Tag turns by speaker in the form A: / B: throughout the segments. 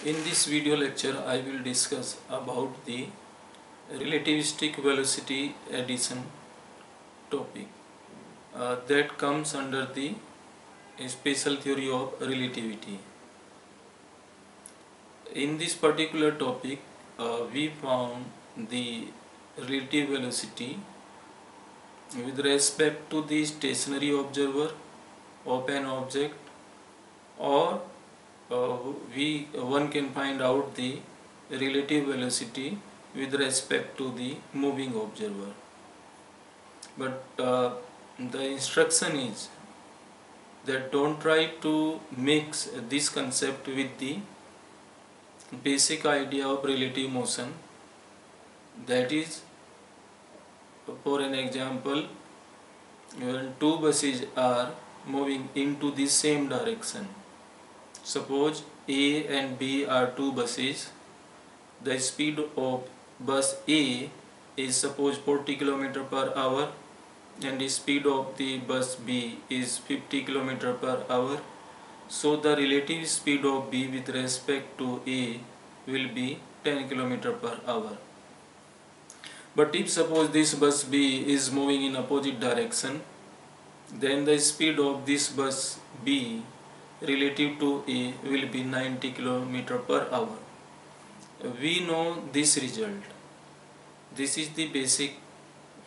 A: In this video lecture, I will discuss about the relativistic velocity addition topic that comes under the special theory of relativity. In this particular topic, we found the relative velocity with respect to the stationary observer of an object, or one can find out the relative velocity with respect to the moving observer. But the instruction is that don't try to mix this concept with the basic idea of relative motion. That is, for an example, when two buses are moving into the same direction. Suppose A and B are two buses. The speed of bus A is suppose 40 km per hour and the speed of the bus B is 50 km per hour. So the relative speed of B with respect to A will be 10 km per hour. But if suppose this bus B is moving in opposite direction, then the speed of this bus B relative to A will be 90 km per hour. We know this result. This is the basic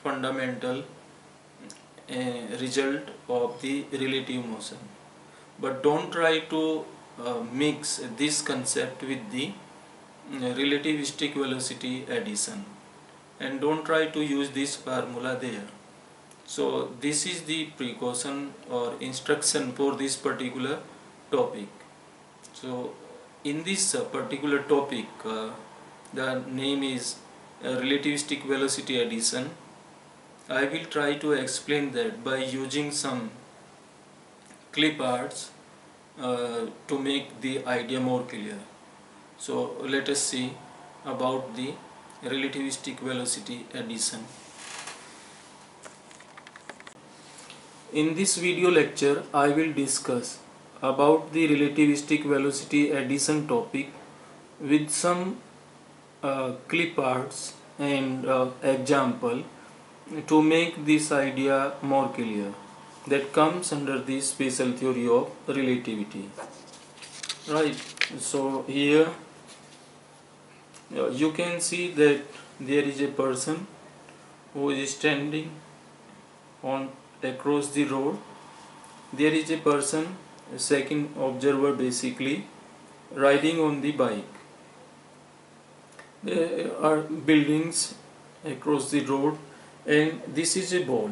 A: fundamental result of the relative motion. But don't try to mix this concept with the relativistic velocity addition, and don't try to use this formula there. So this is the precaution or instruction for this particular topic. So in this particular topic, the name is relativistic velocity addition. I will try to explain that by using some clip arts to make the idea more clear. So let us see about the relativistic velocity addition. In this video lecture, I will discuss about the relativistic velocity addition topic with some clip arts and example to make this idea more clear, that comes under the special theory of relativity. Right, so here you can see that there is a person who is standing on across the road. There is a person, a second observer basically, riding on the bike. There are buildings across the road, and this is a ball.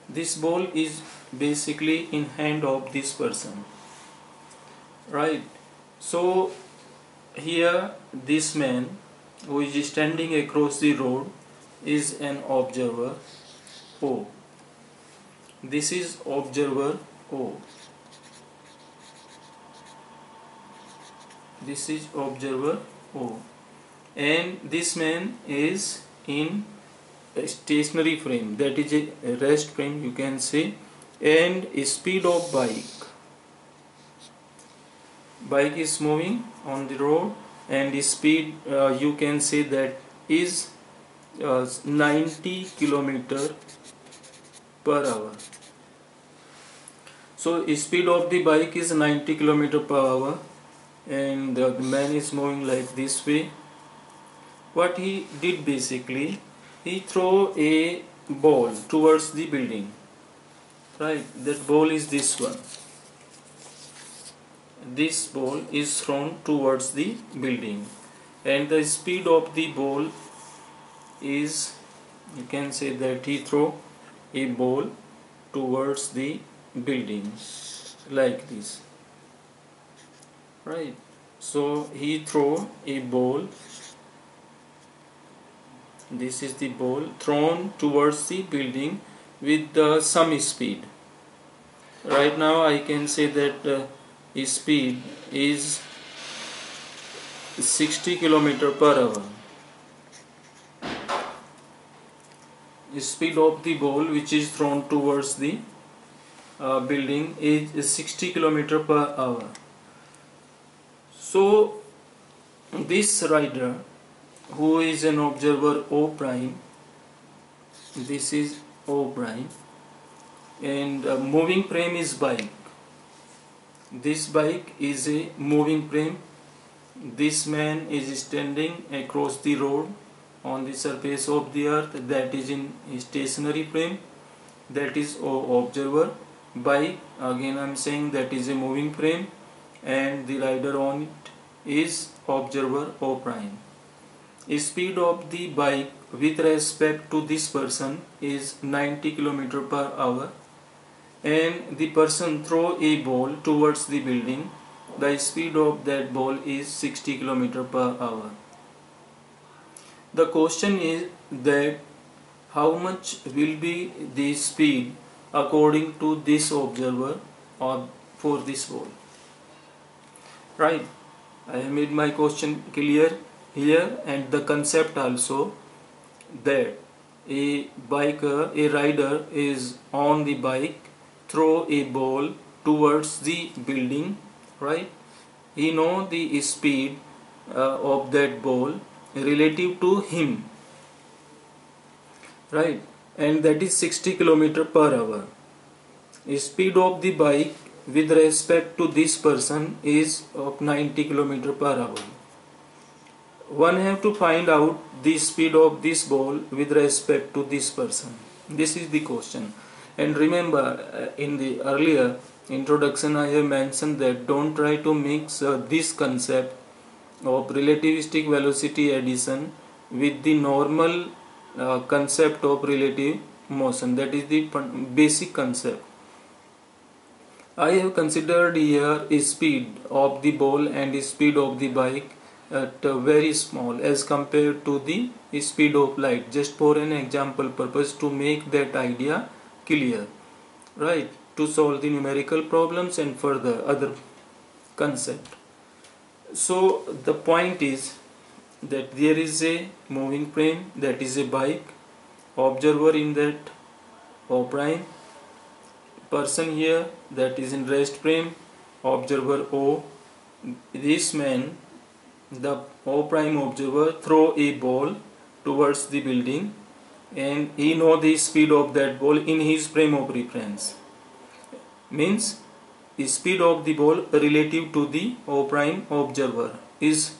A: This ball is basically in hand of this person, right? So here this man who is standing across the road is an observer O. This is observer O. This is observer O, and this man is in a stationary frame, that is a rest frame you can say, and speed of bike is moving on the road, and the speed you can say that is 90 km per hour. So speed of the bike is 90 km per hour, and the man is moving like this way. What he did basically, he threw a ball towards the building, right? That ball is this one. This ball is thrown towards the building, and the speed of the ball is, you can say that he threw a ball towards the building like this, right? So he threw a ball, this is the ball thrown towards the building with some speed. Right now I can say that his speed is 60 km per hour. The speed of the ball which is thrown towards the building is 60 km per hour. So this rider who is an observer O prime, this is O prime, and moving frame is bike. This bike is a moving frame. This man is standing across the road on the surface of the earth, that is in stationary frame, that is O observer. Bike, again I am saying, that is a moving frame, and the rider on it is observer O prime. Speed of the bike with respect to this person is 90 km per hour, and the person throw a ball towards the building. The speed of that ball is 60 km per hour. The question is that how much will be the speed according to this observer or for this ball. Right, I have made my question clear here, and the concept also, that a biker, a rider is on the bike, throw a ball towards the building, right? He know the speed of that ball relative to him, right? And that is 60 km per hour. Speed of the bike with respect to this person is of 90 km per hour. One have to find out the speed of this ball with respect to this person. This is the question. And remember, in the earlier introduction I have mentioned that don't try to mix this concept of relativistic velocity addition with the normal concept of relative motion. That is the basic concept. I have considered here a speed of the ball and speed of the bike at very small as compared to the speed of light, just for an example purpose, to make that idea clear, right, to solve the numerical problems and further other concept. So the point is that there is a moving frame, that is a bike, observer in that O prime, person here, that is in rest frame, observer O. This man, the O prime observer, throw a ball towards the building, and he know the speed of that ball in his frame of reference. Means the speed of the ball relative to the O prime observer is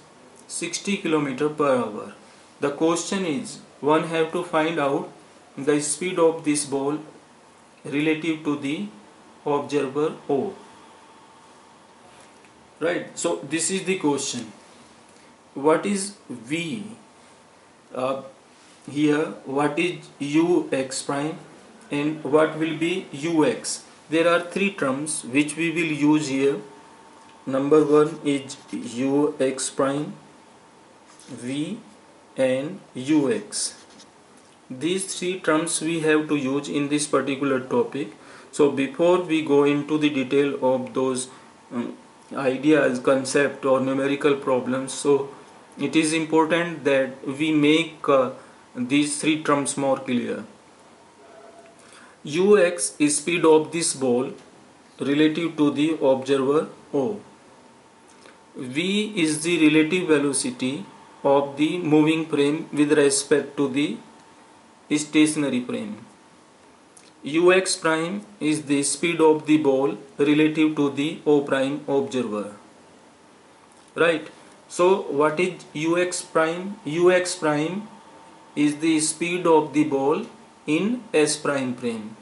A: 60 km per hour. The question is, one have to find out the speed of this ball relative to the observer O. Right, so this is the question. What is V? Here, what is Ux prime and what will be Ux? There are three terms which we will use here. Number one is Ux prime, V and Ux. These three terms we have to use in this particular topic. So before we go into the detail of those ideas, concept or numerical problems, so it is important that we make these three terms more clear. Ux is speed of this ball relative to the observer O. V is the relative velocity of the moving frame with respect to the stationary frame. Ux prime is the speed of the ball relative to the O prime observer. Right. So what is Ux prime? Ux prime is the speed of the ball in S prime frame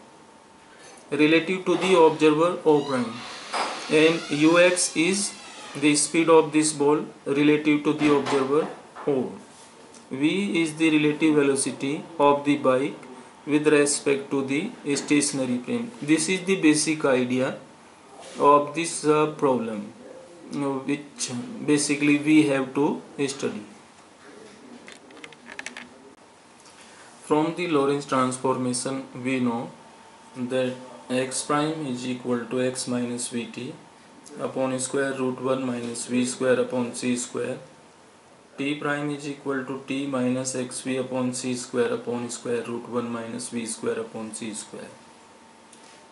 A: relative to the observer O prime, and Ux is the speed of this ball relative to the observer O. V is the relative velocity of the bike with respect to the stationary frame. This is the basic idea of this problem, which basically we have to study. From the Lorentz transformation we know that x prime is equal to x minus vt upon square root 1 minus v square upon c square. T prime is equal to t minus xv upon c square upon square root 1 minus v square upon c square.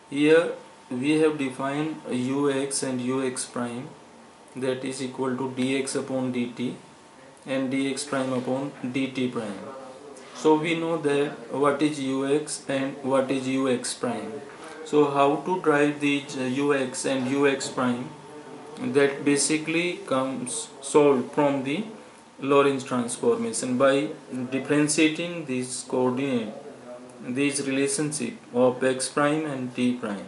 A: Here we have defined ux and ux prime, that is equal to dx upon dt and dx prime upon dt prime. So we know that what is ux and what is ux prime. So how to derive these ux and ux prime? That basically comes solved from the Lorentz transformation by differentiating this coordinate, this relationship of x prime and t prime.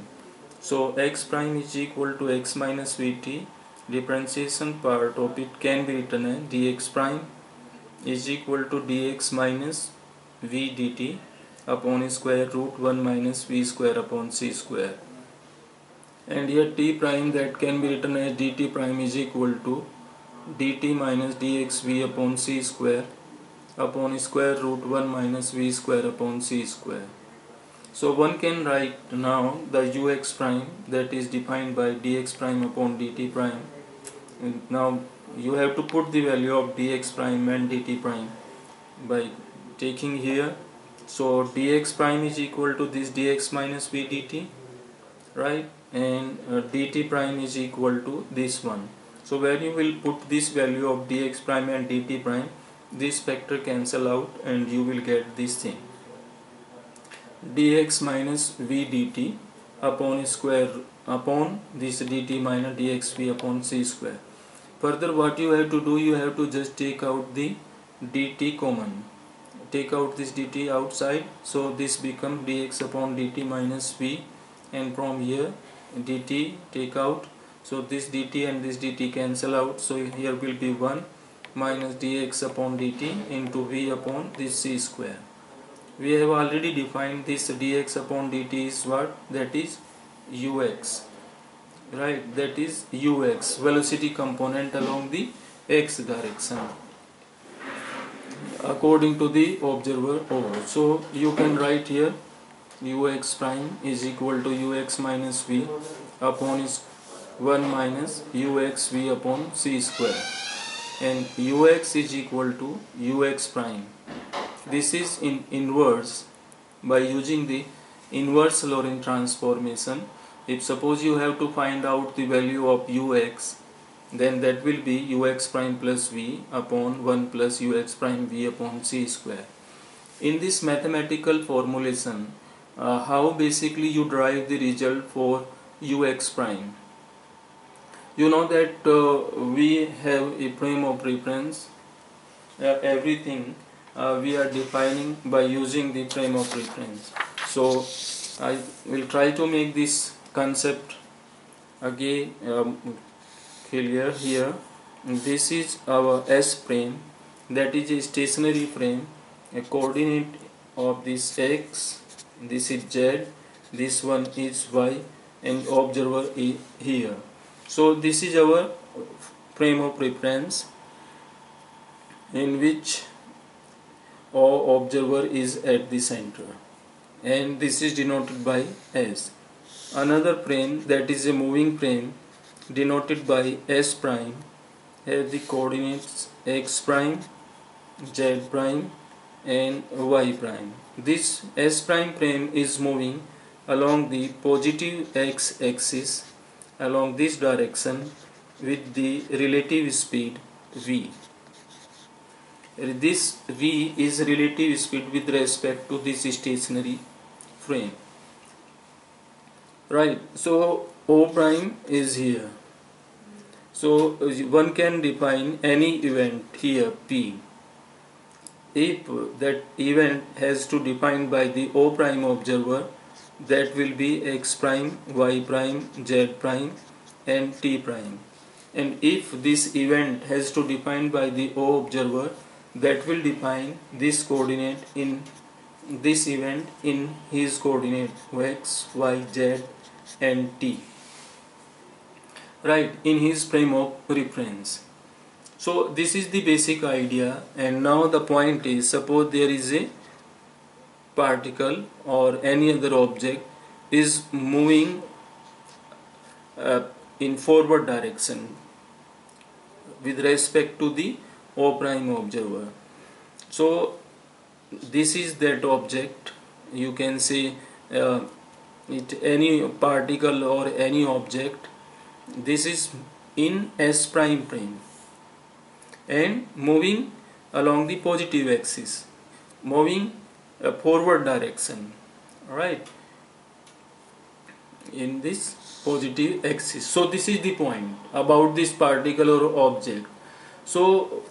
A: So x prime is equal to x minus vt. Differentiation part of it can be written as dx prime is equal to dx minus v dt upon square root 1 minus v square upon c square. And here t prime, that can be written as dt prime is equal to dt minus dxv upon c square upon square root 1 minus v square upon c square. So one can write now the ux prime, that is defined by dx prime upon dt prime. And now you have to put the value of dx prime and dt prime by taking here. So dx prime is equal to this dx minus v dt, right, and dt prime is equal to this one. So where you will put this value of dx prime and dt prime, this factor cancel out and you will get this thing, dx minus v dt upon square upon this dt minus dxv upon c square. Further, what you have to do, you have to just take out the dt common, take out this dt outside, so this become dx upon dt minus v, and from here dt take out, so this dt and this dt cancel out, so here will be 1 minus dx upon dt into v upon this c square. We have already defined this dx upon dt is what? That is ux, right, that is ux, velocity component along the x direction according to the observer O. So you can write here ux prime is equal to ux minus v upon 1 minus ux v upon c square, and ux is equal to ux prime. This is in inverse by using the inverse Lorentz transformation. If suppose you have to find out the value of ux, then that will be ux prime plus v upon 1 plus ux prime v upon c square. In this mathematical formulation, how basically you derive the result for ux prime? You know that we have a frame of reference. Everything we are defining by using the frame of reference. So I will try to make this concept again clear here. This is our S frame, that is a stationary frame. A coordinate of this x, this is z, this one is y, and observer is here. So this is our frame of reference in which O observer is at the center, and this is denoted by S. Another frame, that is a moving frame, denoted by S prime, has the coordinates x prime, z prime, and y prime. This S prime frame is moving along the positive x axis along this direction with the relative speed v. This v is relative speed with respect to this stationary frame, right? So O prime is here. So one can define any event here P. If that event has to define by the O prime observer, that will be x prime, y prime, z prime, and t prime. And if this event has to define by the O observer, that will define this coordinate in this event in his coordinate x, y, z, and t, right, in his frame of reference. So this is the basic idea, and now the point is, suppose there is a particle or any other object is moving in forward direction with respect to the O prime observer. So this is that object. You can say it any particle or any object. This is in S prime frame. and moving along the positive axis, moving forward direction, right, in this positive axis. So this is the point about this particle or object. So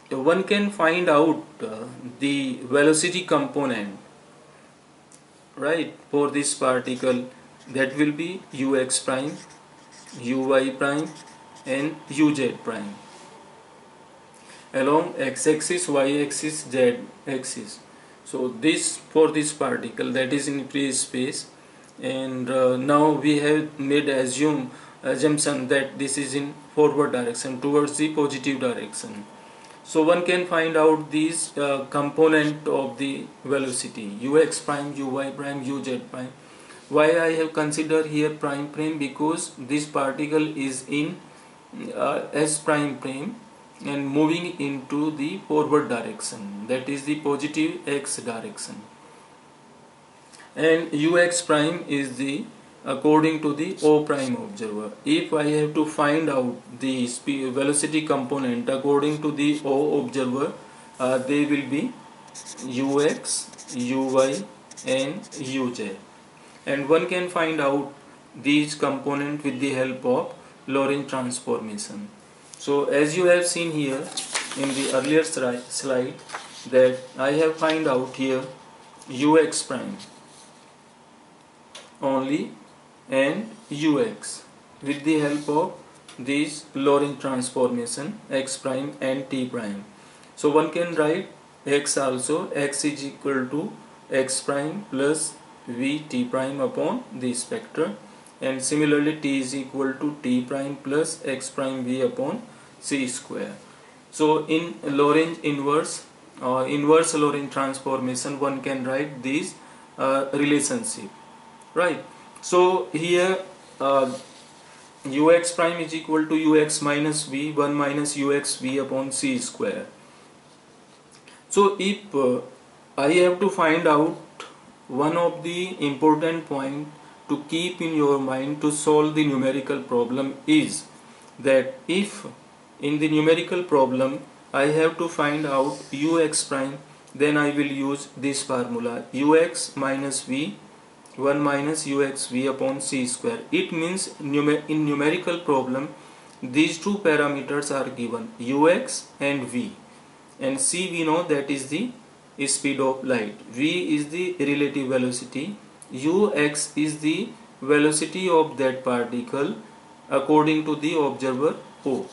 A: one can find out the velocity component, right, for this particle. That will be ux prime, uy prime and uz prime along x-axis, y-axis, z-axis. So this for this particle that is in free space, and now we have made assumption that this is in forward direction, towards the positive direction. So one can find out these component of the velocity ux prime, uy prime, uz prime. Why I have considered here prime frame? Because this particle is in s prime frame and moving into the forward direction, that is the positive x direction, and ux prime is the according to the o prime observer. If I have to find out the velocity component according to the o observer, they will be ux, uy and uj, and one can find out these components with the help of Lorentz transformation. So as you have seen here in the earlier slide, that I have find out here ux prime only and ux with the help of this Lorentz transformation x prime and t prime. So one can write x also, x is equal to x prime plus v t prime upon the spectra, and similarly t is equal to t prime plus x prime v upon c square. So in Lorentz inverse Lorentz transformation, one can write this relationship, right? So here ux prime is equal to ux minus v, 1 minus ux v upon c square. So if I have to find out one of the important point to keep in your mind to solve the numerical problem is that if in the numerical problem I have to find out ux prime, then I will use this formula ux minus v, 1 minus ux v upon c square. It means in numerical problem these two parameters are given, ux and v, and c we know that is the speed of light, v is the relative velocity, ux is the velocity of that particle according to the observer O.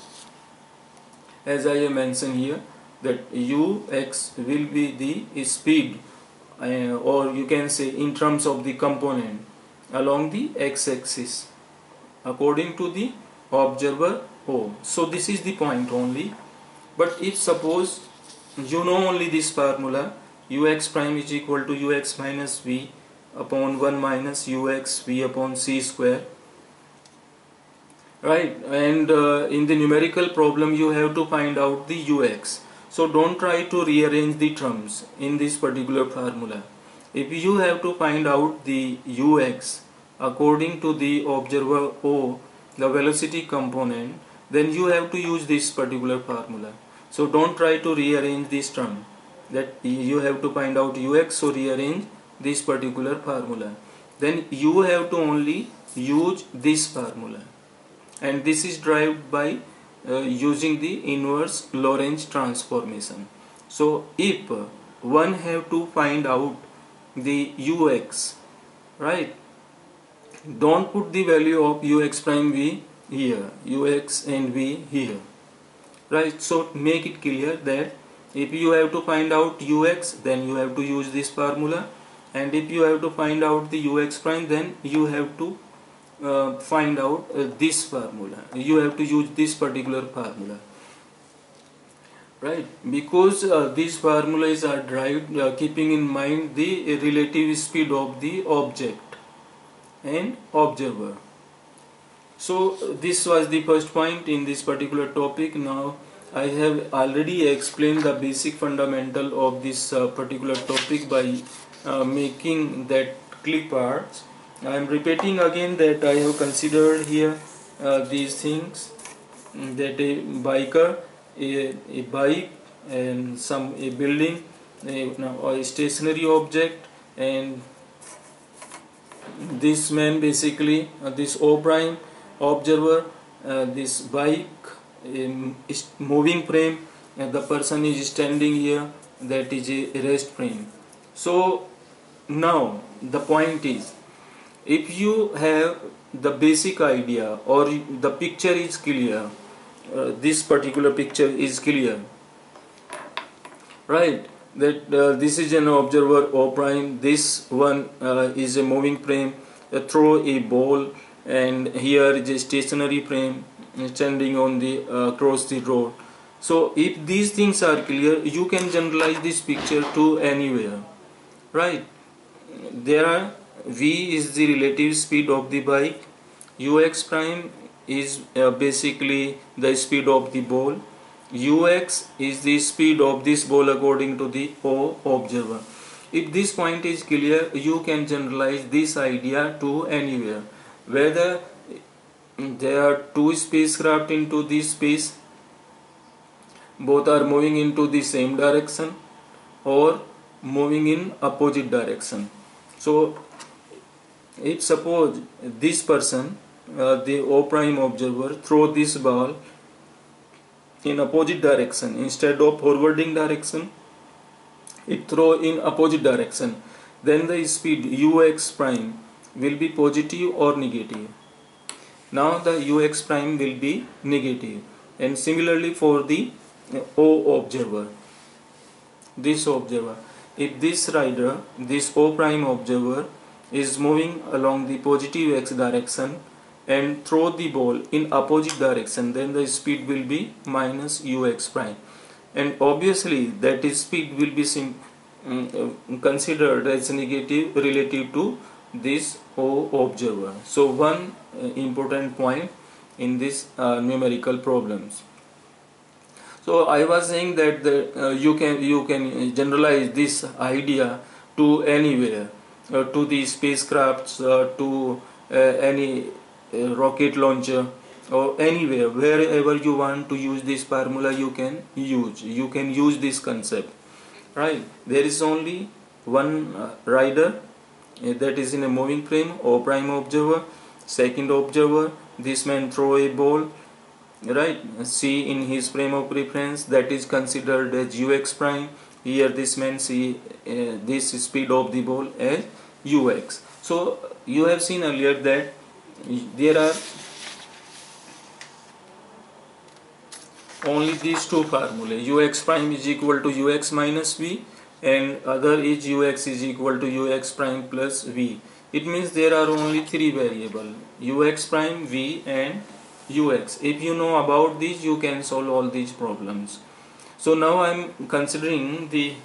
A: As I have mentioned here, that ux will be the speed or you can say in terms of the component along the x-axis according to the observer O. So this is the point only. But if suppose you know only this formula, ux prime is equal to ux minus v upon 1 minus ux v upon c square, right, and in the numerical problem you have to find out the ux. So don't try to rearrange the terms in this particular formula. If you have to find out the ux according to the observer O, the velocity component, then you have to use this particular formula. So don't try to rearrange this term, that you have to find out ux, so rearrange this particular formula. Then you have to only use this formula, and this is derived by using the inverse Lorentz transformation. So if one have to find out the ux, right, don't put the value of ux prime v here, ux and v here, right? So make it clear that if you have to find out ux, then you have to use this formula, and if you have to find out the ux prime, then you have to find out this formula. You have to use this particular formula, right? Because these formulas are derived keeping in mind the relative speed of the object and observer. So this was the first point in this particular topic. Now I have already explained the basic fundamental of this particular topic by making that clip arts. I am repeating again that I have considered here these things, that a biker a bike and a building, a stationary object, and this man basically, this O prime observer, this bike, is moving frame, and the person is standing here, that is a rest frame. So now the point is, if you have the basic idea or the picture is clear, this particular picture is clear, right, that this is an observer O prime, this one is a moving frame, throw a ball, and here is a stationary frame standing on the across the road. So if these things are clear, you can generalize this picture to anywhere, right? There are v is the relative speed of the bike, ux prime is basically the speed of the ball, ux is the speed of this ball according to the O observer. If this point is clear, you can generalize this idea to anywhere, whether there are two spacecraft into this space, both are moving into the same direction or moving in opposite direction. So if suppose this person, the O prime observer, throw this ball in opposite direction instead of forwarding direction, it throw in opposite direction, then the speed ux prime will be positive or negative. Now the ux prime will be negative, and similarly for the O observer, this observer, if this rider, this O prime observer, is moving along the positive x direction and throw the ball in opposite direction, then the speed will be minus ux prime, and obviously that is speed will be considered as negative relative to this O observer. So one important point in this numerical problems. So I was saying that you can generalize this idea to anywhere, to the spacecrafts, to any rocket launcher, or anywhere, wherever you want to use this formula, you can use this concept, right? There is only one rider, that is in a moving frame, O prime observer. Second observer, this man throw a ball, right, see in his frame of reference, that is considered as ux prime. Here this man see this speed of the ball as ux. So you have seen earlier that there are only these two formulae, ux prime is equal to ux minus v, and other is ux is equal to ux prime plus v. It means there are only three variables, ux prime, v and ux. If you know about these, you can solve all these problems. So now I am considering the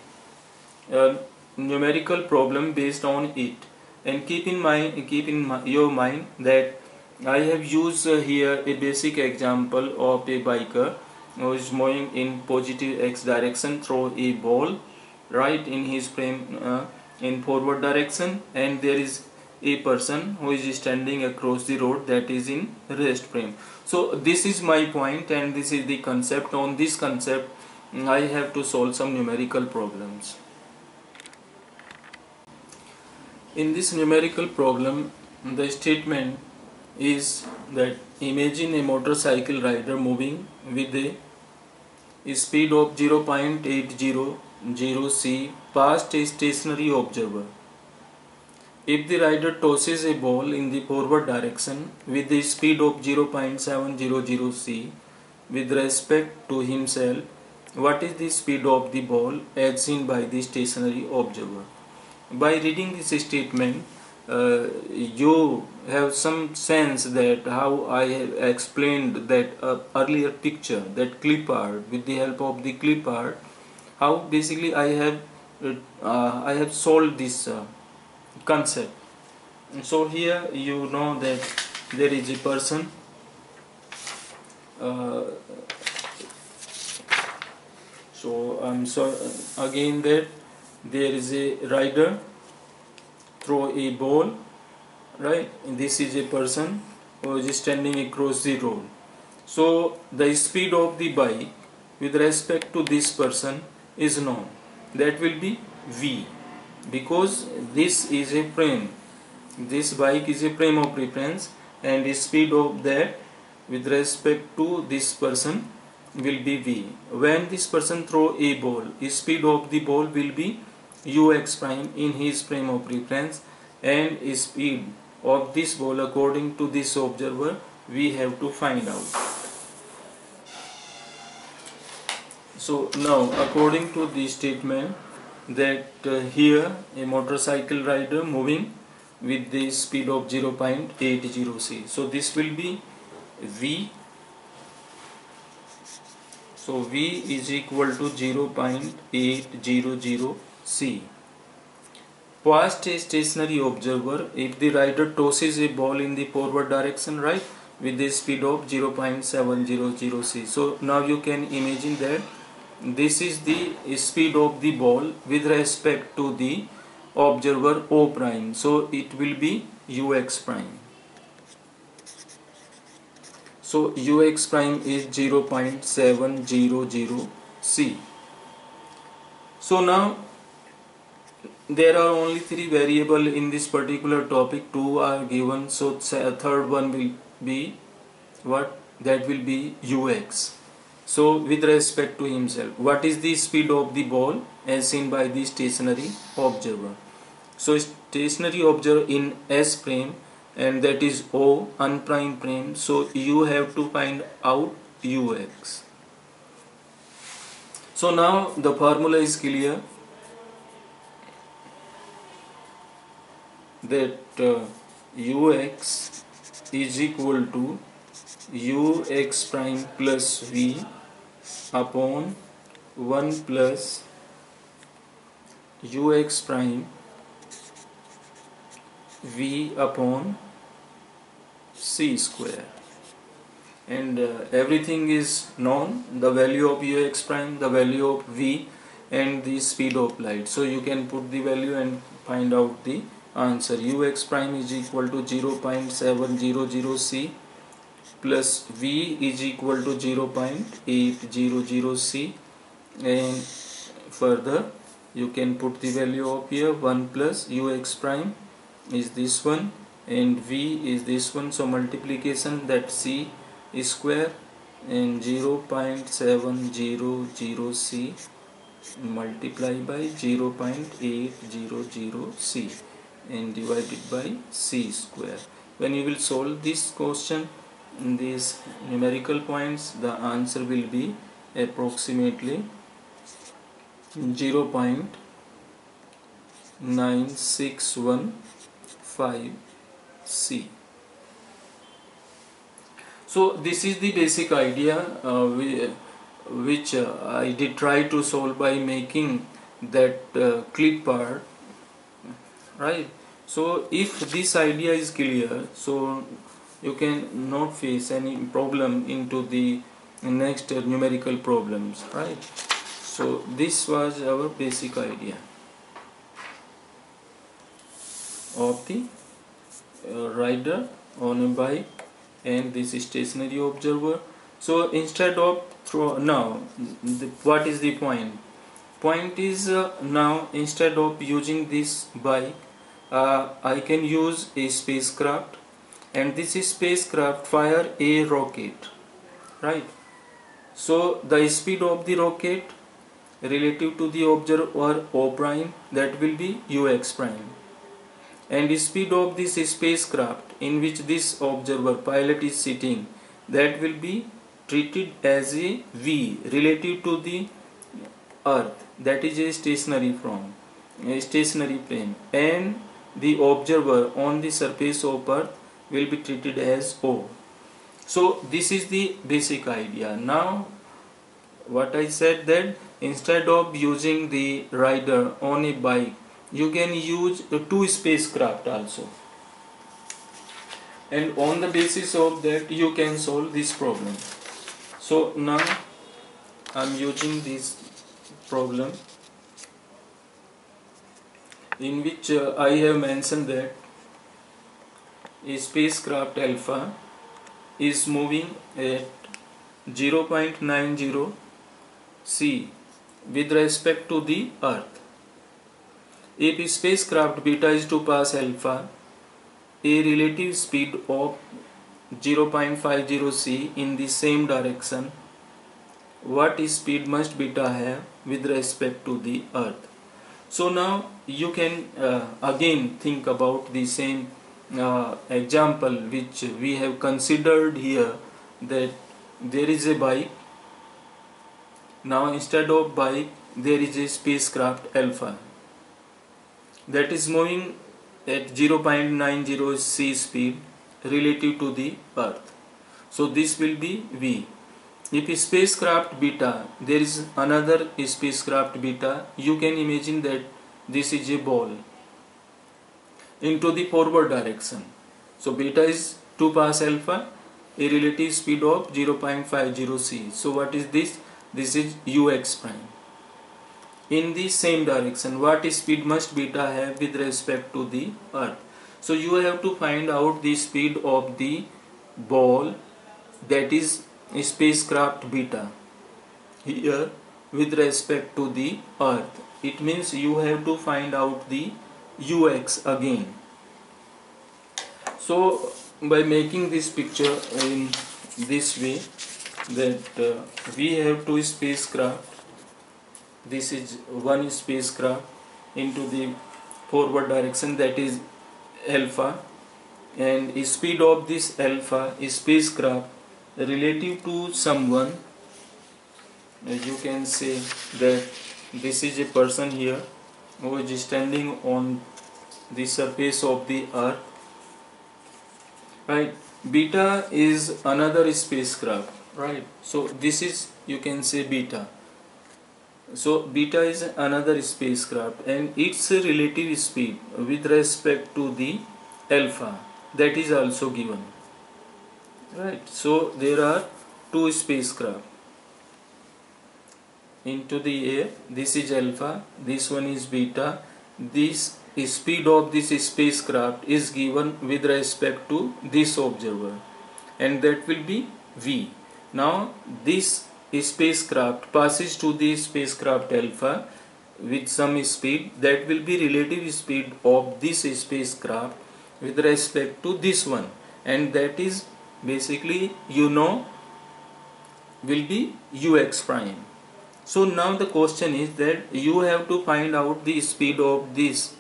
A: numerical problem based on it, and keep in your mind that I have used here a basic example of a biker who is moving in positive x direction through a ball, right, in his frame in forward direction, and there is a person who is standing across the road, that is in rest frame. So this is my point, and this is the concept. On this concept I have to solve some numerical problems. In this numerical problem, the statement is that imagine a motorcycle rider moving with a speed of 0.800 c past a stationary observer. If the rider tosses a ball in the forward direction with the speed of 0.700 c with respect to himself, what is the speed of the ball as seen by the stationary observer? By reading this statement, you have some sense that how I have explained that earlier picture, that clip art, with the help of the clip art, how basically I have solved this concept. So here you know that there is a person, so I'm sorry again, that there is a rider throw a ball, right, and this is a person who is standing across the road. So the speed of the bike with respect to this person is known. That will be V, because this is a frame, this bike is a frame of reference, and the speed of that with respect to this person will be V. When this person throw a ball, the speed of the ball will be ux prime in his frame of reference, and speed of this ball according to this observer we have to find out. So now according to the statement that here a motorcycle rider moving with the speed of 0.80 c, so this will be V. So V is equal to 0.800 c. Past a stationary observer if the rider tosses a ball in the forward direction, right, with the speed of 0.700 c. So now you can imagine that this is the speed of the ball with respect to the observer O prime, so it will be ux prime. So ux prime is 0.700 c. So now there are only three variables in this particular topic, two are given, so third one will be what? That will be ux. So with respect to himself, what is the speed of the ball as seen by the stationary observer? So stationary observer in S frame, and that is O unprimed frame, so you have to find out ux. So now the formula is clear that ux is equal to ux prime plus V upon 1 plus ux prime V upon c square, and everything is known, the value of ux prime, the value of V, and the speed of light. So you can put the value and find out the answer. Ux prime is equal to 0.700 c plus V is equal to 0.800 c, and further you can put the value of here 1 plus ux prime is this one and V is this one, so multiplication, that c is square, and 0.700 c multiply by 0.800 c and divided by c square. When you will solve this question in these numerical points, the answer will be approximately 0.9615 c. So this is the basic idea which I did try to solve by making that clip part, right? So if this idea is clear, so you can not face any problem into the next numerical problems, right? So this was our basic idea of the rider on a bike and this stationary observer. So instead of what is the point? Point is now instead of using this bike, I can use a spacecraft, and this spacecraft fire a rocket, right? So the speed of the rocket relative to the observer O prime, that will be ux prime, and the speed of this spacecraft in which this observer pilot is sitting, that will be treated as a V relative to the earth, that is a stationary frame, and the observer on the surface of earth will be treated as O. So this is the basic idea. Now what I said, that instead of using the rider on a bike, you can use two spacecraft also, and on the basis of that you can solve this problem. So now I am using this problem in which I have mentioned that a spacecraft alpha is moving at 0.90 C. With respect to the Earth. If spacecraft beta is to pass alpha, a relative speed of 0.50 c in the same direction, what speed must beta have with respect to the Earth? So now you can again think about the same example which we have considered here, that there is a bike. Now instead of bike there is a spacecraft alpha that is moving at 0.90 c speed relative to the Earth. So this will be v. If spacecraft beta, there is another spacecraft beta, you can imagine that this is a ball into the forward direction. So beta is to pass alpha, a relative speed of 0.50 c. So what is this? This is ux prime. In the same direction, what speed must beta have with respect to the Earth? So you have to find out the speed of the ball, that is spacecraft beta, here with respect to the Earth. It means you have to find out the ux again. So by making this picture in this way, that we have two spacecraft. This is one spacecraft into the forward direction, that is alpha, and speed of this alpha spacecraft relative to someone. You can say that this is a person here who is standing on the surface of the Earth, right? Beta is another spacecraft, right? So this is, you can say, beta. So beta is another spacecraft and its relative speed with respect to the alpha, that is also given, right? So there are two spacecraft into the air. This is alpha, this one is beta. This speed of this spacecraft is given with respect to this observer, and that will be v. Now this spacecraft passes to the spacecraft alpha with some speed, that will be relative speed of this spacecraft with respect to this one, and that is basically, will be ux prime. So now the question is that you have to find out the speed of this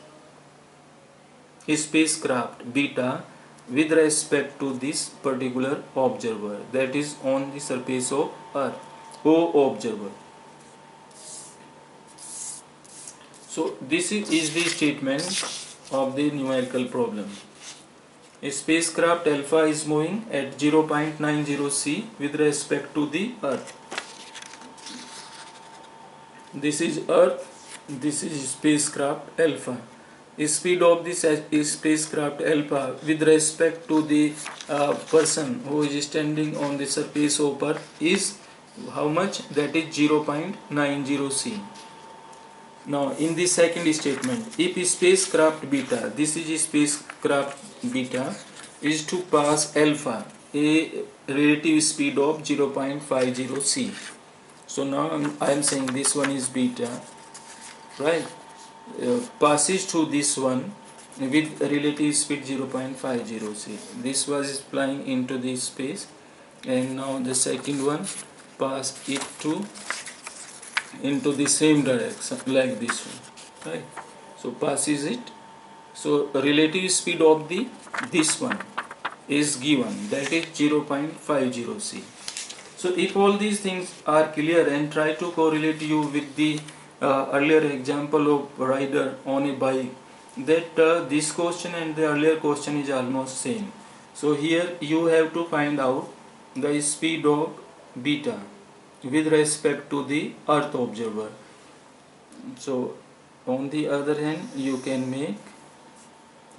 A: spacecraft beta with respect to this particular observer, that is on the surface of Earth, O observer. So this is the statement of the numerical problem. A spacecraft alpha is moving at 0.90 c with respect to the Earth. This is Earth, this is spacecraft alpha. Speed of this spacecraft alpha with respect to the person who is standing on the surface of Earth is how much? That is 0.90 c. Now in the second statement, if spacecraft beta, this is spacecraft beta, is to pass alpha, a relative speed of 0.50 c. So now I am saying this one is beta, right? Passes to this one with relative speed 0.50 c. This was flying into this space, and now the second one pass it to into the same direction like this one, right? So passes it. So relative speed of this one is given, that is 0.50 c. So if all these things are clear, and try to correlate you with the earlier example of rider on a bike, that this question and the earlier question is almost same. So here you have to find out the speed of beta with respect to the Earth observer. So on the other hand, you can make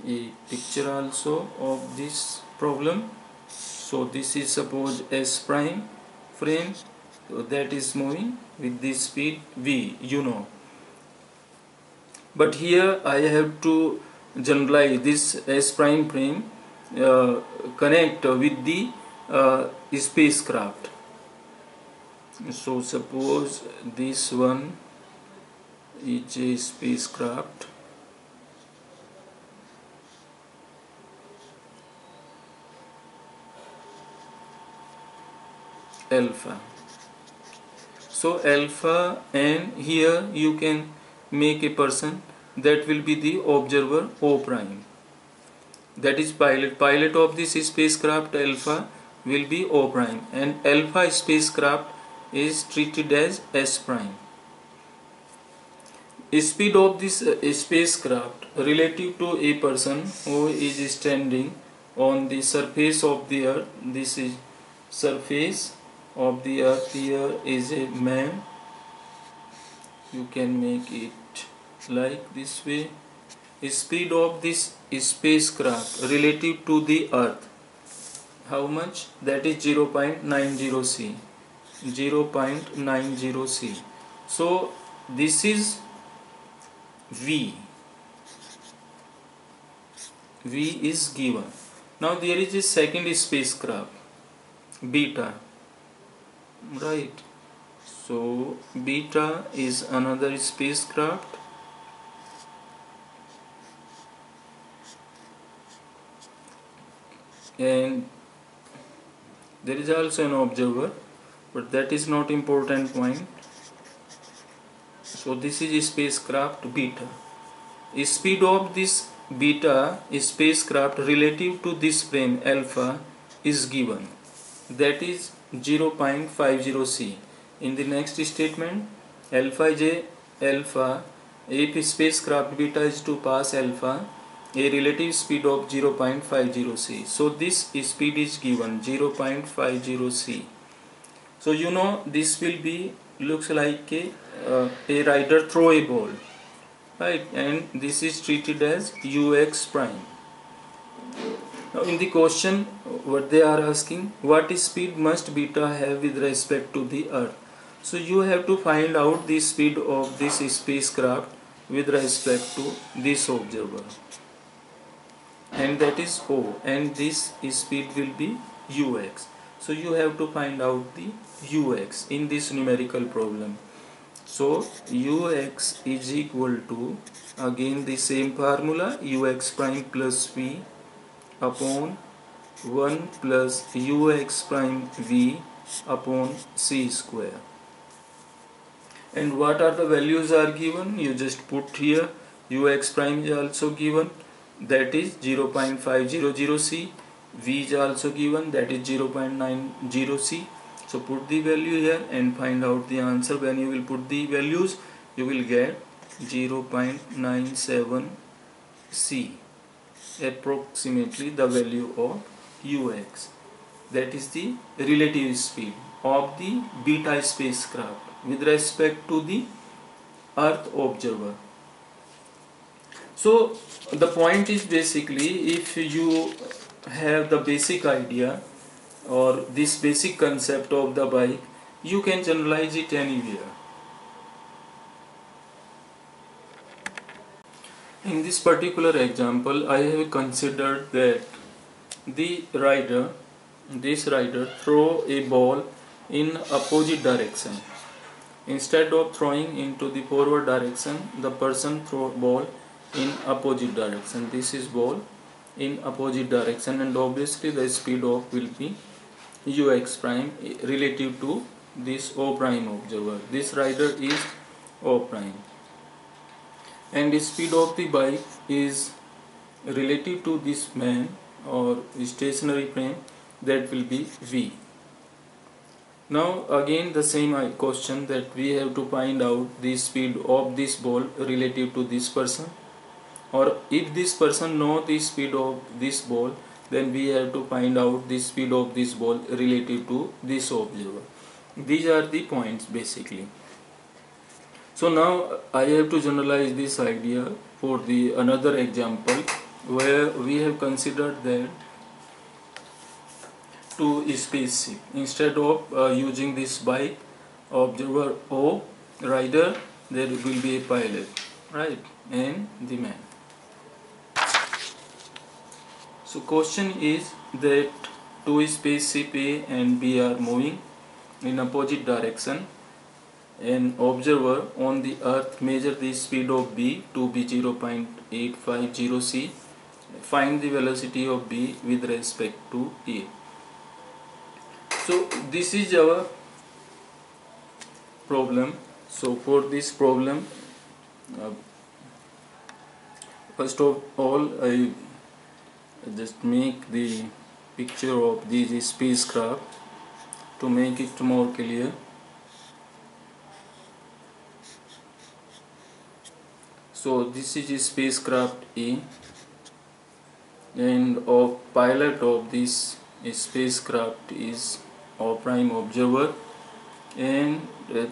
A: a picture also of this problem. So this is suppose S prime frame, so that is moving with this speed v, but here I have to generalize this S prime frame connect with the spacecraft. So suppose this one is a spacecraft alpha. So alpha, and here you can make a person that will be the observer O prime. That is pilot of this spacecraft alpha will be O prime, and alpha spacecraft is treated as S prime. Speed of this spacecraft relative to a person who is standing on the surface of the earth. This is surface of the earth. Here is a man. You can make it like this way. Speed of this spacecraft relative to the earth, how much? That is 0.90 c. 0.90 c. So this is V. V is given. Now there is a second spacecraft, beta, right? So beta is another spacecraft, and there is also an observer, but that is not important point. So this is spacecraft beta. Speed of this beta spacecraft relative to this frame alpha is given, that is 0.50 c. In the next statement, alpha, if spacecraft beta is to pass alpha, a relative speed of 0.50 c. So this speed is given 0.50 c. So you know this will be looks like a rider throw a ball, right? And this is treated as ux prime. Now in the question what they are asking, what speed must beta have with respect to the earth? So you have to find out the speed of this spacecraft with respect to this observer, and that is O, and this speed will be ux. So you have to find out the ux in this numerical problem. So ux is equal to, again the same formula, ux prime plus v upon 1 plus ux prime v upon c square. And what are the values are given? You just put here. Ux prime is also given, that is 0.500 c. V is also given, that is 0.90 c. So put the value here and find out the answer. When you will put the values, you will get 0.97 c, approximately the value of ux. That is the relative speed of the beta spacecraft with respect to the earth observer. So the point is basically, if you have the basic idea or this basic concept of the bike, you can generalize it anywhere. In this particular example, I have considered that this rider throw a ball in opposite direction. Instead of throwing into the forward direction, the person throw ball in opposite direction. This is ball in opposite direction, and obviously the speed of will be ux prime relative to this O prime observer. This rider is O prime, and the speed of the bike is relative to this man or stationary frame, that will be v. Now again the same question, that we have to find out the speed of this ball relative to this person, or if this person know the speed of this ball, then we have to find out the speed of this ball relative to this observer. These are the points basically. So now I have to generalize this idea for the another example, where we have considered that to spaceship. Instead of using this bike, observer O, rider, there will be a pilot, right, and the man. So question is that two spaceship A and B are moving in opposite direction. An observer on the earth measure the speed of b to be 0.850 c. Find the velocity of b with respect to a. So this is our problem. So for this problem, first of all, I just make the picture of this spacecraft to make it more clear. So this is a spacecraft A, and a pilot of this spacecraft is our prime observer, and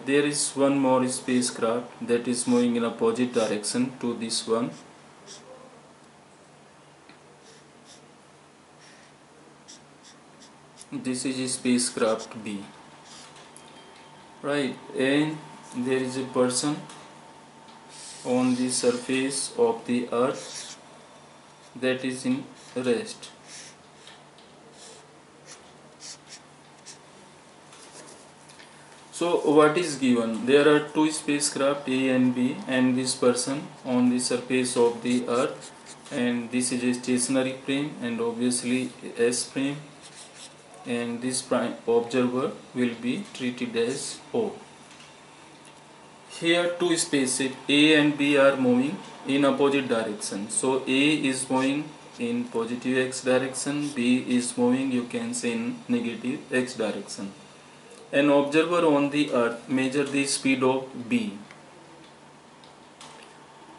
A: there is one more spacecraft that is moving in opposite direction to this one. This is a spacecraft B, right? And there is a person on the surface of the earth that is in rest. So what is given? There are two spacecraft A and B, and this person on the surface of the earth, and this is a stationary frame and obviously S frame, and this prime observer will be treated as O. Here two spaceships A and B are moving in opposite direction. So A is moving in positive x direction, B is moving, you can say, in negative x direction. An observer on the earth measure the speed of B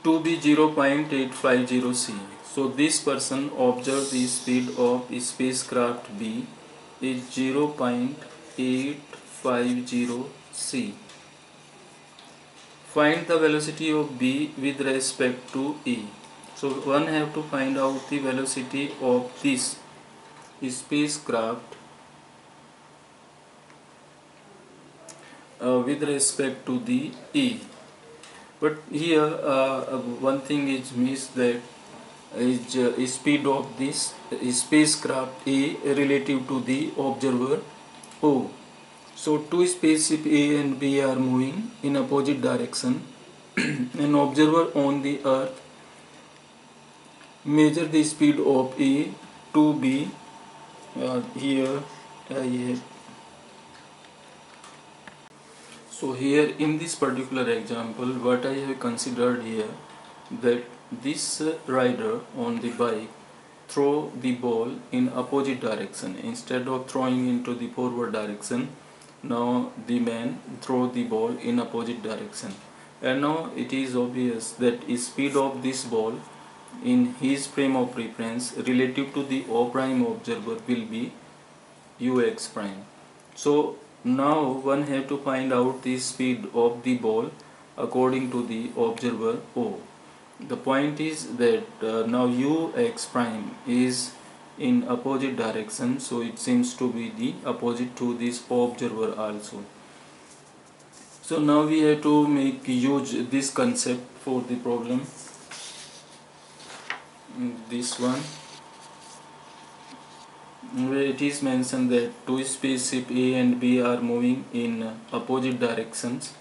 A: to be 0.850 c. So this person observed the speed of spacecraft B is 0.850 c. Find the velocity of B with respect to A. So one have to find out the velocity of this spacecraft with respect to the A. But here one thing is missed, that is speed of this spacecraft A relative to the observer O. So two spaceships A and B are moving in opposite direction. An observer on the earth measure the speed of A to be here I have. So here in this particular example, what I have considered here, that this rider on the bike throw the ball in opposite direction. Instead of throwing into the forward direction, now the man throw the ball in opposite direction, and now it is obvious that speed of this ball in his frame of reference relative to the O prime observer will be ux prime. So now one have to find out the speed of the ball according to the observer O. The point is that now ux prime is in opposite direction, so it seems to be the opposite to this observer also. So now we have to make use this concept for the problem. This one, where it is mentioned that two spaceships A and B are moving in opposite directions.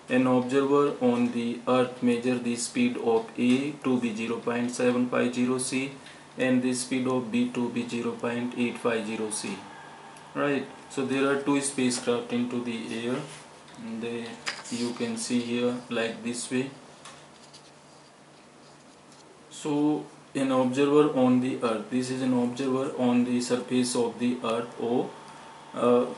A: An observer on the earth measure the speed of A to be 0.750 c and the speed of B to be 0.850 c. Right, so there are two spacecraft into the air, and you can see here like this way. So an observer on the earth, this is an observer on the surface of the earth O,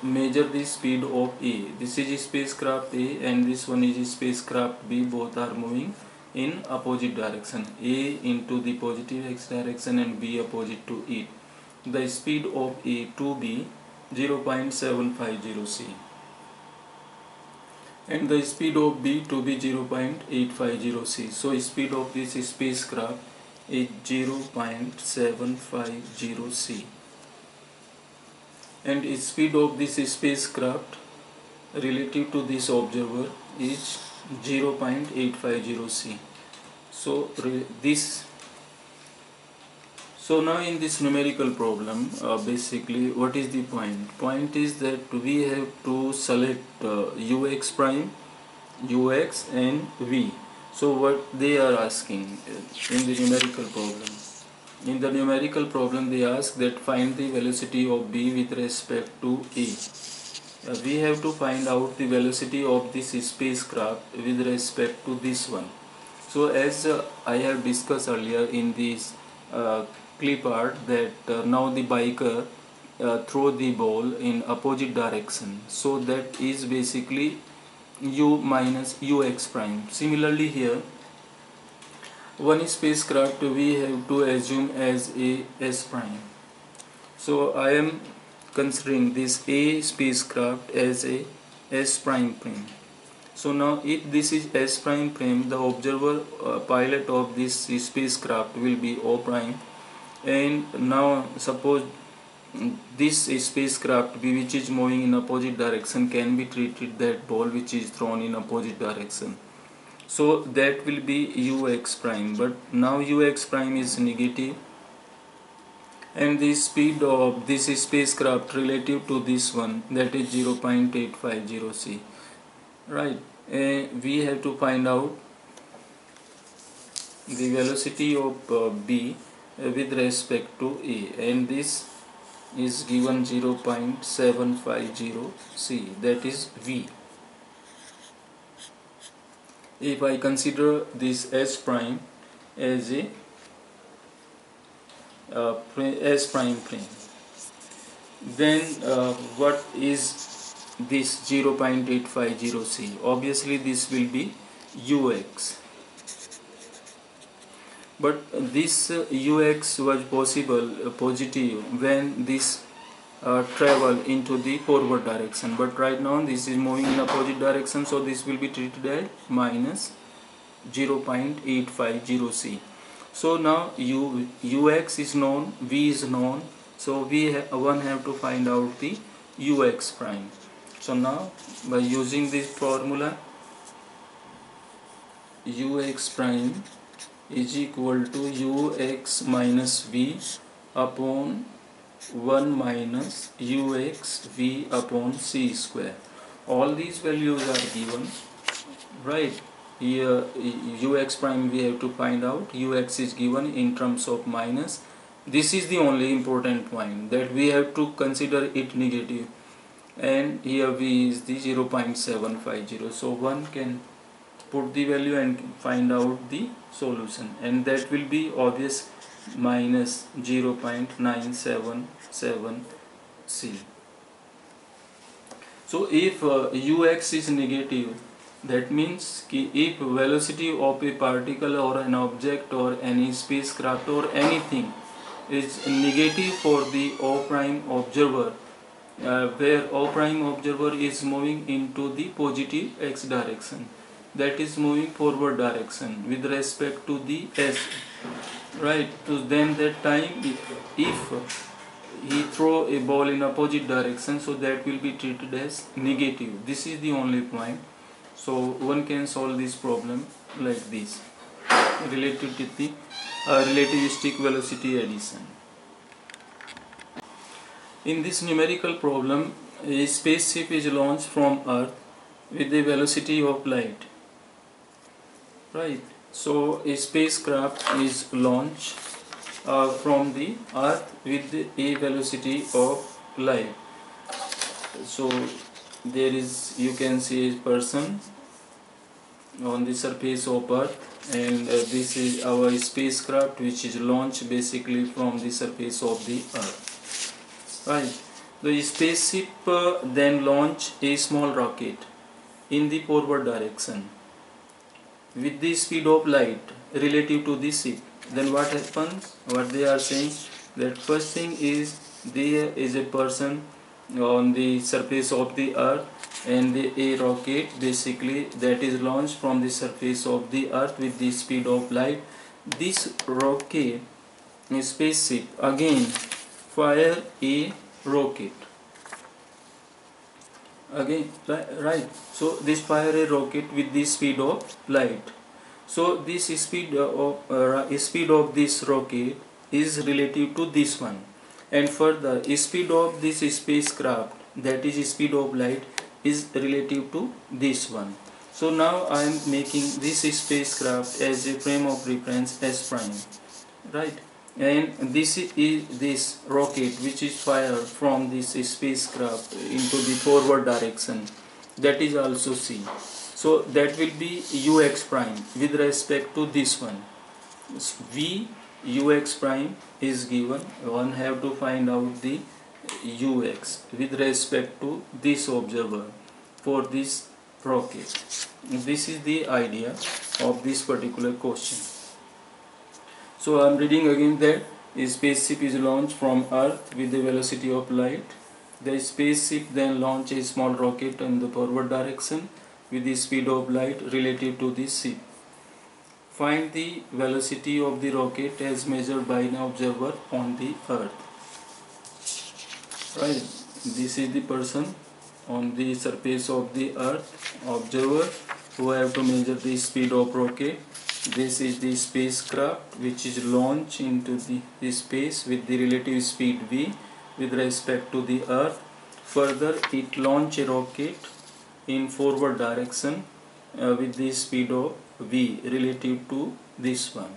A: measure the speed of A. This is spacecraft A and this one is spacecraft B. Both are moving in opposite direction, A into the positive x direction and B opposite to it. The speed of A to be 0.750 c and the speed of B to be 0.850 c. So speed of this spacecraft is 0.750 c and speed of this spacecraft relative to this observer is 0.850 c. So So now in this numerical problem, basically what is the point? Point is that we have to select ux prime, ux and v. So what they are asking in the numerical problem? In the numerical problem they ask that find the velocity of b with respect to a. We have to find out the velocity of this spacecraft with respect to this one. So as I have discussed earlier in this clip art that now the biker throw the ball in opposite direction, so that is basically u minus ux prime. Similarly here, one spacecraft we have to assume as a s prime. So I am considering this a spacecraft as a s prime prime. So now if this is s prime prime, the observer pilot of this spacecraft will be o prime, and now suppose this spacecraft which is moving in opposite direction can be treated that ball which is thrown in opposite direction. So that will be ux prime, but now ux prime is negative, and the speed of this spacecraft relative to this one, that is 0.850 c, right? We have to find out the velocity of b with respect to a, and this is given 0.750 c, that is v. If I consider this s prime as a s prime prime, then what is this 0.850 c? Obviously this will be ux, but this ux was possible positive when this travel into the forward direction, but right now this is moving in opposite direction, so this will be treated as minus 0.850 c. So now ux is known, v is known, so one have to find out the ux prime. So now by using this formula, ux prime is equal to ux minus v upon 1 minus ux v upon c square. All these values are given, right? Here ux prime we have to find out, ux is given in terms of minus. This is the only important point, that we have to consider it negative, and here v is the 0.750, so one can put the value and find out the solution, and that will be obvious minus 0.977 c. So if ux is negative, that means if velocity of a particle or an object or any spacecraft or anything is negative for the o prime observer, where o prime observer is moving into the positive x direction, that is moving forward direction with respect to the s, right? So then that time if he throw a ball in opposite direction, so that will be treated as negative. This is the only point. So one can solve this problem like this, related to the relativistic velocity addition. In this numerical problem, a spaceship is launched from Earth with a velocity of light, right? So a spacecraft is launched from the Earth with a velocity of light. So there is, you can see a person on the surface of Earth, and this is our spacecraft which is launched basically from the surface of the Earth, right? The spaceship then launch a small rocket in the forward direction with the speed of light relative to the ship. Then what happens? What they are saying, that first thing is there is a person on the surface of the Earth, and a rocket basically that is launched from the surface of the Earth with the speed of light. This rocket, a spaceship, again fire a rocket again, right? So this fire a rocket with the speed of light. So this speed of this rocket is relative to this one, and further speed of this spacecraft, that is speed of light, is relative to this one. So now I am making this spacecraft as a frame of reference S prime, right? And this is this rocket which is fired from this spacecraft into the forward direction, that is also C. So that will be ux prime with respect to this one. V ux prime is given, one have to find out the ux with respect to this observer for this rocket. This is the idea of this particular question. So I am reading again that a spaceship is launched from Earth with the velocity of light. The spaceship then launches a small rocket in the forward direction with the speed of light relative to the ship. Find the velocity of the rocket as measured by an observer on the Earth. Right, this is the person on the surface of the Earth, observer, who have to measure the speed of rocket. This is the spacecraft which is launched into the space with the relative speed v with respect to the Earth. Further, it launch a rocket in forward direction with the speed of v relative to this one.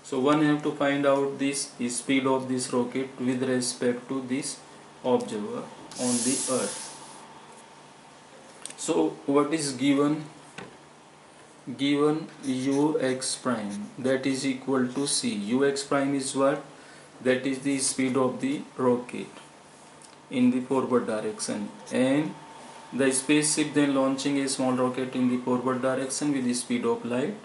A: So one have to find out this speed of this rocket with respect to this observer on the Earth. So what is given? Given ux prime, that is equal to c. Ux prime is what? That is the speed of the rocket in the forward direction, and the spaceship then launching a small rocket in the forward direction with the speed of light,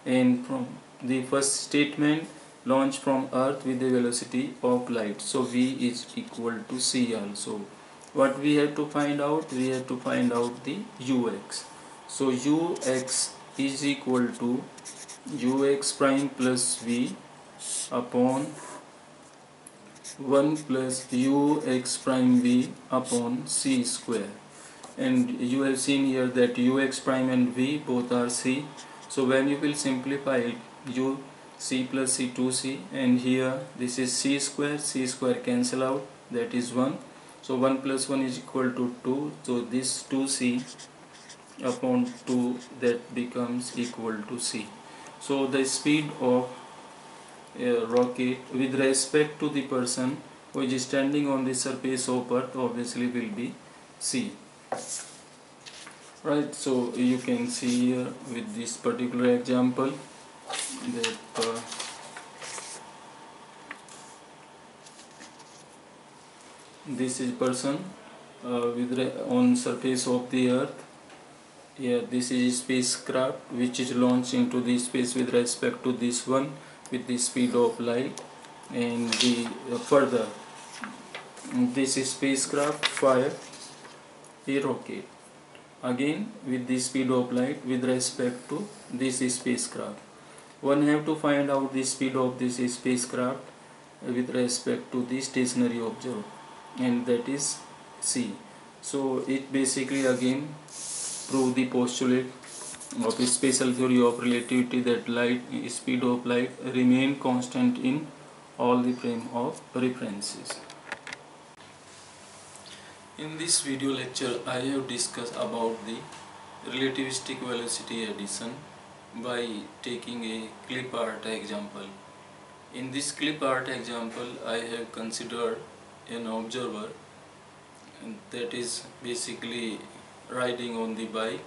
A: and from the first statement, launch from Earth with the velocity of light. So v is equal to c also. What we have to find out? We have to find out the ux. So ux is equal to ux prime plus v upon 1 plus ux prime v upon c square. And you have seen here that ux prime and v both are c. So when you will simplify it, u c plus c 2c, and here this is c square cancel out, that is 1. So 1 plus 1 is equal to 2. So this 2c upon 2, that becomes equal to c. So the speed of a rocket with respect to the person who is standing on the surface of Earth obviously will be c. Right, so you can see here with this particular example that this is person on surface of the Earth. Here this is spacecraft which is launched into the space with respect to this one with the speed of light, and the further this is spacecraft fire a rocket again with the speed of light with respect to this spacecraft. One have to find out the speed of this spacecraft with respect to the stationary observer, and that is c. So it basically again prove the postulate of a special theory of relativity that light speed of light remain constant in all the frame of references. In this video lecture, I have discussed about the relativistic velocity addition by taking a clip art example. In this clip art example, I have considered an observer that is basically riding on the bike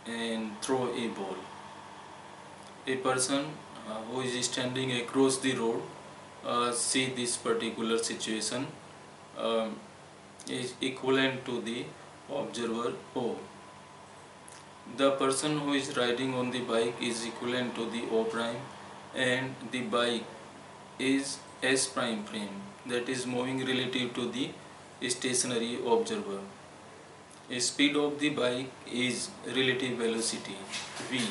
A: and throw a ball. A person who is standing across the road see this particular situation is equivalent to the observer O. The person who is riding on the bike is equivalent to the O prime, and the bike is S prime frame, that is moving relative to the stationary observer. The speed of the bike is relative velocity v,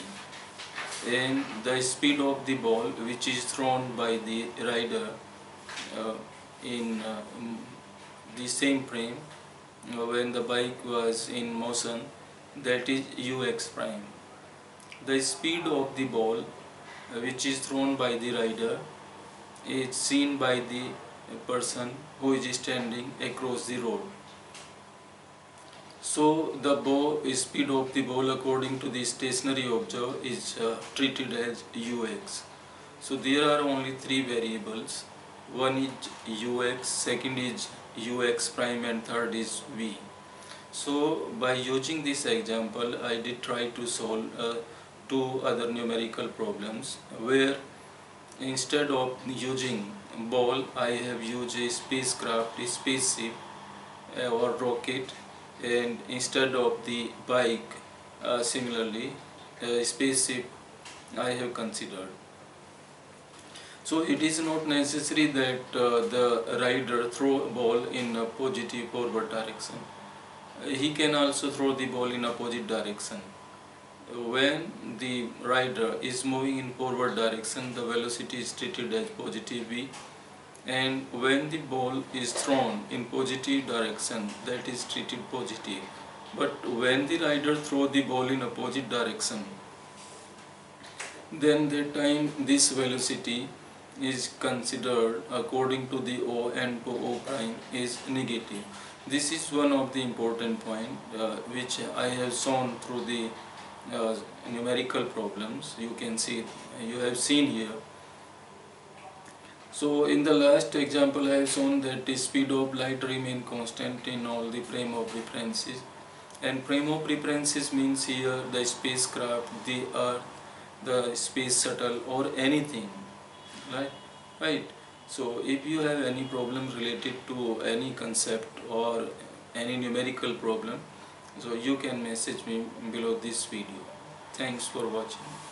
A: and the speed of the ball which is thrown by the rider in the same frame when the bike was in motion, that is ux prime. The speed of the ball which is thrown by the rider is seen by the person who is standing across the road. So the speed of the ball according to the stationary object is treated as ux. So there are only three variables. One is ux, second is ux prime, and third is v. So by using this example, I did try to solve two other numerical problems where instead of using ball, I have used a spacecraft, a spaceship or rocket, and instead of the bike, similarly, a spaceship I have considered. So it is not necessary that the rider throw a ball in a positive forward direction. He can also throw the ball in opposite direction. When the rider is moving in forward direction, the velocity is treated as positive v, and when the ball is thrown in positive direction, that is treated positive. But when the rider throw the ball in opposite direction, then that time this velocity is considered according to the O and O prime is negative. This is one of the important point which I have shown through the numerical problems. You can see, you have seen here. So in the last example I have shown that the speed of light remain constant in all the frame of references, and frame of references means here the spacecraft, the earth, the space shuttle or anything, right? So if you have any problem related to any concept or any numerical problem, so you can message me below this video. Thanks for watching.